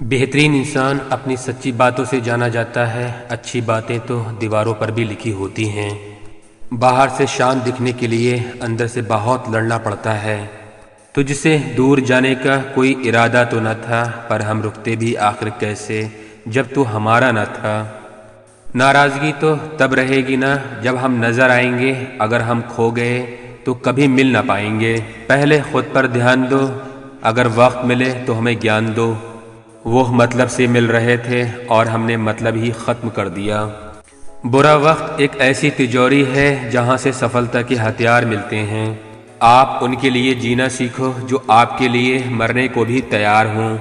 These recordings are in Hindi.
बेहतरीन इंसान अपनी सच्ची बातों से जाना जाता है। अच्छी बातें तो दीवारों पर भी लिखी होती हैं। बाहर से शान दिखने के लिए अंदर से बहुत लड़ना पड़ता है। तुझसे दूर जाने का कोई इरादा तो न था, पर हम रुकते भी आखिर कैसे जब तू हमारा न था। नाराज़गी तो तब रहेगी ना जब हम नज़र आएंगे, अगर हम खो गए तो कभी मिल ना पाएंगे। पहले खुद पर ध्यान दो, अगर वक्त मिले तो हमें ज्ञान दो। वो मतलब से मिल रहे थे और हमने मतलब ही ख़त्म कर दिया। बुरा वक्त एक ऐसी तिजोरी है जहाँ से सफलता के हथियार मिलते हैं। आप उनके लिए जीना सीखो जो आपके लिए मरने को भी तैयार हों।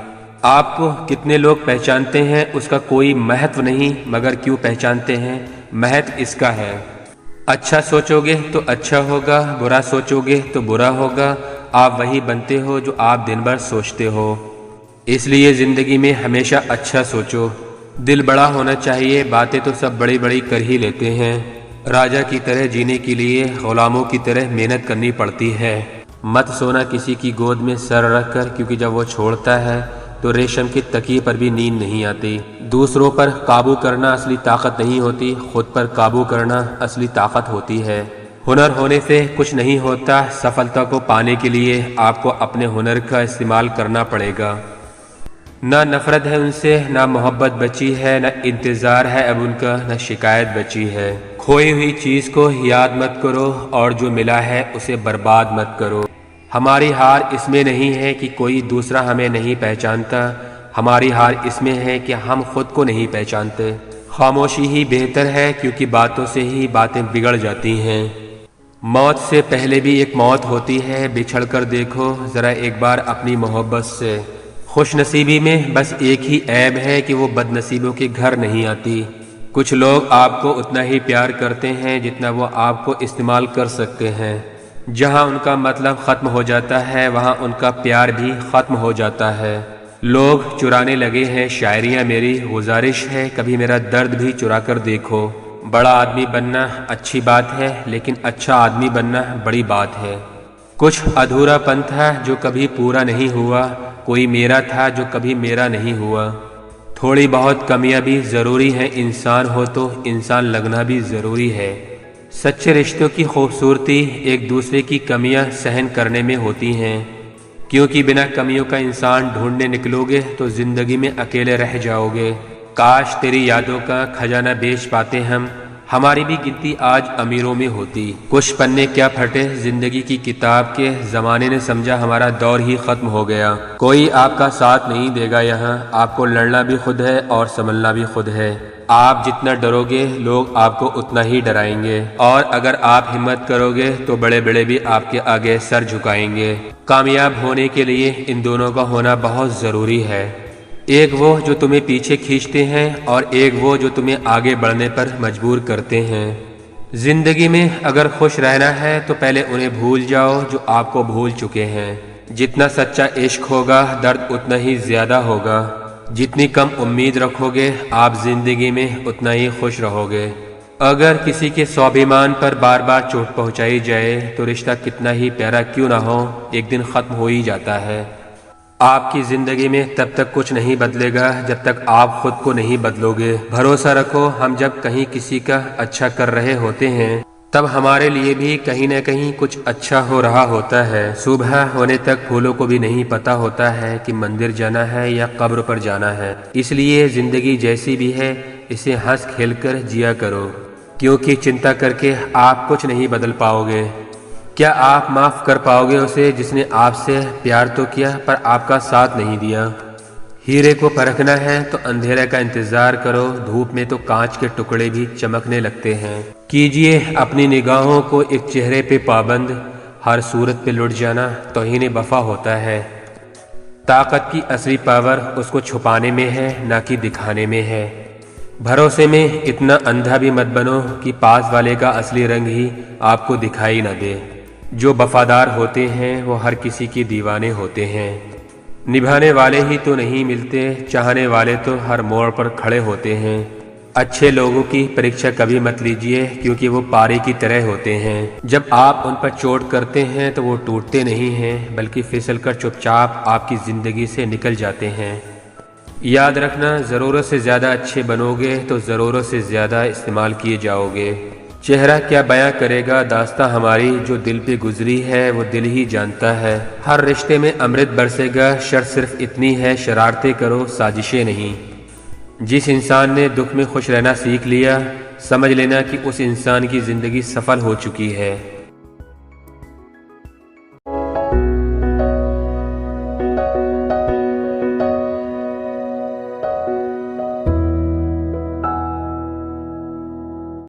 आपको कितने लोग पहचानते हैं उसका कोई महत्व नहीं, मगर क्यों पहचानते हैं महत्व इसका है। अच्छा सोचोगे तो अच्छा होगा, बुरा सोचोगे तो बुरा होगा। आप वही बनते हो जो आप दिन भर सोचते हो। इसलिए ज़िंदगी में हमेशा अच्छा सोचो। दिल बड़ा होना चाहिए, बातें तो सब बड़ी बड़ी कर ही लेते हैं। राजा की तरह जीने के लिए गुलामों की तरह मेहनत करनी पड़ती है। मत सोना किसी की गोद में सर रख कर, क्योंकि जब वो छोड़ता है तो रेशम के तकिए पर भी नींद नहीं आती। दूसरों पर काबू करना असली ताकत नहीं होती, खुद पर काबू करना असली ताकत होती है। हुनर होने से कुछ नहीं होता, सफलता को पाने के लिए आपको अपने हुनर का इस्तेमाल करना पड़ेगा। ना नफरत है उनसे, ना मोहब्बत बची है, ना इंतज़ार है अब उनका, ना शिकायत बची है। खोई हुई चीज़ को याद मत करो और जो मिला है उसे बर्बाद मत करो। हमारी हार इसमें नहीं है कि कोई दूसरा हमें नहीं पहचानता, हमारी हार इसमें है कि हम खुद को नहीं पहचानते। खामोशी ही बेहतर है, क्योंकि बातों से ही बातें बिगड़ जाती हैं। मौत से पहले भी एक मौत होती है, बिछड़ कर देखो ज़रा एक बार अपनी मोहब्बत से। खुशनसीबी में बस एक ही ऐब है कि वो बदनसीबों के घर नहीं आती। कुछ लोग आपको उतना ही प्यार करते हैं जितना वो आपको इस्तेमाल कर सकते हैं। जहाँ उनका मतलब ख़त्म हो जाता है वहाँ उनका प्यार भी ख़त्म हो जाता है। लोग चुराने लगे हैं शायरियाँ मेरी, गुजारिश है कभी मेरा दर्द भी चुरा कर देखो। बड़ा आदमी बनना अच्छी बात है, लेकिन अच्छा आदमी बनना बड़ी बात है। कुछ अधूरापन था जो कभी पूरा नहीं हुआ, कोई मेरा था जो कभी मेरा नहीं हुआ। थोड़ी बहुत कमियां भी ज़रूरी हैं, इंसान हो तो इंसान लगना भी ज़रूरी है। सच्चे रिश्तों की खूबसूरती एक दूसरे की कमियां सहन करने में होती हैं, क्योंकि बिना कमियों का इंसान ढूंढने निकलोगे तो ज़िंदगी में अकेले रह जाओगे। काश तेरी यादों का खजाना बेच पाते हम, हमारी भी गिनती आज अमीरों में होती। कुछ पन्ने क्या फटे जिंदगी की किताब के, ज़माने ने समझा हमारा दौर ही ख़त्म हो गया। कोई आपका साथ नहीं देगा यहाँ, आपको लड़ना भी खुद है और संभलना भी खुद है। आप जितना डरोगे लोग आपको उतना ही डराएंगे, और अगर आप हिम्मत करोगे तो बड़े बड़े भी आपके आगे सर झुकाएंगे। कामयाब होने के लिए इन दोनों का होना बहुत ज़रूरी है। एक वो जो तुम्हें पीछे खींचते हैं और एक वो जो तुम्हें आगे बढ़ने पर मजबूर करते हैं। जिंदगी में अगर खुश रहना है तो पहले उन्हें भूल जाओ जो आपको भूल चुके हैं। जितना सच्चा इश्क होगा दर्द उतना ही ज्यादा होगा। जितनी कम उम्मीद रखोगे आप जिंदगी में उतना ही खुश रहोगे। अगर किसी के स्वाभिमान पर बार बार चोट पहुंचाई जाए तो रिश्ता कितना ही प्यारा क्यों ना हो, एक दिन खत्म हो ही जाता है। आपकी जिंदगी में तब तक कुछ नहीं बदलेगा जब तक आप खुद को नहीं बदलोगे। भरोसा रखो, हम जब कहीं किसी का अच्छा कर रहे होते हैं तब हमारे लिए भी कहीं न कहीं कुछ अच्छा हो रहा होता है। सुबह होने तक फूलों को भी नहीं पता होता है कि मंदिर जाना है या कब्र पर जाना है। इसलिए जिंदगी जैसी भी है इसे हंस खेल कर जिया करो, क्योंकि चिंता करके आप कुछ नहीं बदल पाओगे। क्या आप माफ़ कर पाओगे उसे जिसने आपसे प्यार तो किया पर आपका साथ नहीं दिया। हीरे को परखना है तो अंधेरे का इंतज़ार करो, धूप में तो कांच के टुकड़े भी चमकने लगते हैं। कीजिए अपनी निगाहों को एक चेहरे पे पाबंद, हर सूरत पे लुट जाना तौहीन वफा होता है। ताकत की असली पावर उसको छुपाने में है, ना कि दिखाने में है। भरोसे में इतना अंधा भी मत बनो कि पास वाले का असली रंग ही आपको दिखाई न दे। जो वफादार होते हैं वो हर किसी के दीवाने होते हैं। निभाने वाले ही तो नहीं मिलते, चाहने वाले तो हर मोड़ पर खड़े होते हैं। अच्छे लोगों की परीक्षा कभी मत लीजिए, क्योंकि वो पारे की तरह होते हैं। जब आप उन पर चोट करते हैं तो वो टूटते नहीं हैं, बल्कि फिसल कर चुपचाप आपकी ज़िंदगी से निकल जाते हैं। याद रखना, ज़रूरत से ज़्यादा अच्छे बनोगे तो ज़रूरत से ज़्यादा इस्तेमाल किए जाओगे। चेहरा क्या बयां करेगा दास्तां हमारी, जो दिल पे गुजरी है वो दिल ही जानता है। हर रिश्ते में अमृत बरसेगा, शर्त सिर्फ इतनी है, शरारतें करो साजिशें नहीं। जिस इंसान ने दुख में खुश रहना सीख लिया, समझ लेना कि उस इंसान की ज़िंदगी सफल हो चुकी है।